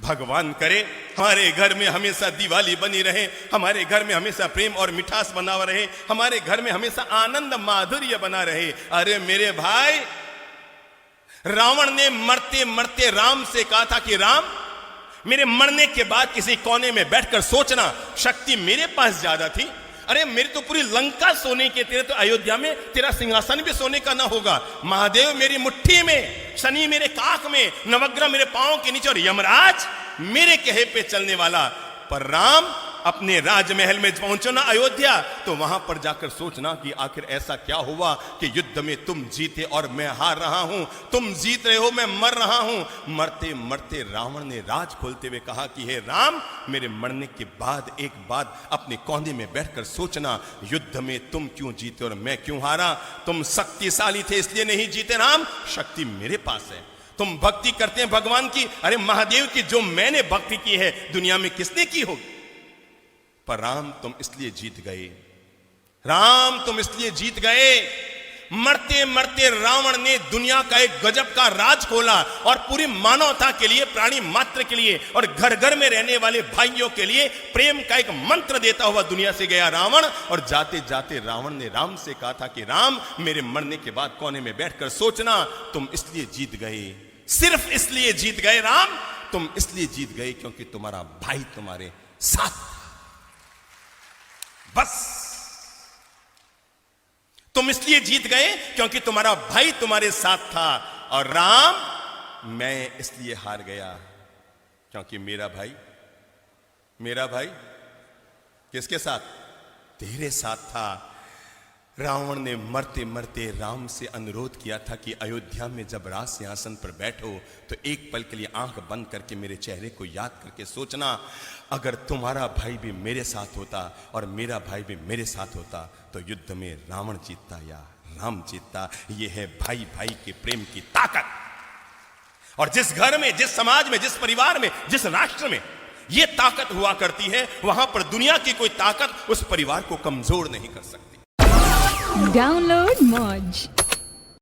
भगवान करे हमारे घर में हमेशा दिवाली बनी रहे, हमारे घर में हमेशा प्रेम और मिठास बना रहे, हमारे घर में हमेशा आनंद माधुर्य बना रहे। अरे मेरे भाई, रावण ने मरते मरते राम से कहा था कि राम, मेरे मरने के बाद किसी कोने में बैठकर सोचना, शक्ति मेरे पास ज्यादा थी। अरे मेरी तो पूरी लंका सोने की, तेरे तो अयोध्या में तेरा सिंहासन भी सोने का ना होगा। महादेव मेरी मुट्ठी में, शनि मेरे काख में, नवग्रह मेरे पांव के नीचे और यमराज मेरे कहे पे चलने वाला। पर राम अपने राजमहल में पहुंचो ना अयोध्या, तो वहां पर जाकर सोचना कि आखिर ऐसा क्या हुआ कि युद्ध में तुम जीते और मैं हार रहा हूं, तुम जीत रहे हो मैं मर रहा हूं। मरते मरते रावण ने राज खोलते हुए कहा कि हे राम, मेरे मरने के बाद एक बात अपने कोने में बैठकर सोचना, युद्ध में तुम क्यों जीते और मैं क्यों हारा। तुम शक्तिशाली थे इसलिए नहीं जीते राम, शक्ति मेरे पास है। तुम भक्ति करते हैं भगवान की, अरे महादेव की जो मैंने भक्ति की है दुनिया में किसने की होगी। पर राम तुम इसलिए जीत गए, राम तुम इसलिए जीत गए। मरते मरते रावण ने दुनिया का एक गजब का राज खोला और पूरी मानवता के लिए, प्राणी मात्र के लिए और घर घर में रहने वाले भाइयों के लिए प्रेम का एक मंत्र देता हुआ दुनिया से गया रावण। और जाते जाते रावण ने राम से कहा था कि राम, मेरे मरने के बाद कोने में बैठकर सोचना, तुम इसलिए जीत गए, सिर्फ इसलिए जीत गए राम, तुम इसलिए जीत गए क्योंकि तुम्हारा भाई तुम्हारे साथ, बस तुम इसलिए जीत गए क्योंकि तुम्हारा भाई तुम्हारे साथ था। और राम, मैं इसलिए हार गया क्योंकि मेरा भाई किसके साथ, तेरे साथ था। रावण ने मरते मरते राम से अनुरोध किया था कि अयोध्या में जब राज सिंहासन पर बैठो तो एक पल के लिए आंख बंद करके मेरे चेहरे को याद करके सोचना, अगर तुम्हारा भाई भी मेरे साथ होता और मेरा भाई भी मेरे साथ होता तो युद्ध में रावण जीतता या राम जीतता। यह है भाई भाई के प्रेम की ताकत। और जिस घर में, जिस समाज में, जिस परिवार में, जिस राष्ट्र में यह ताकत हुआ करती है, वहां पर दुनिया की कोई ताकत उस परिवार को कमजोर नहीं कर सकती। Download Moj.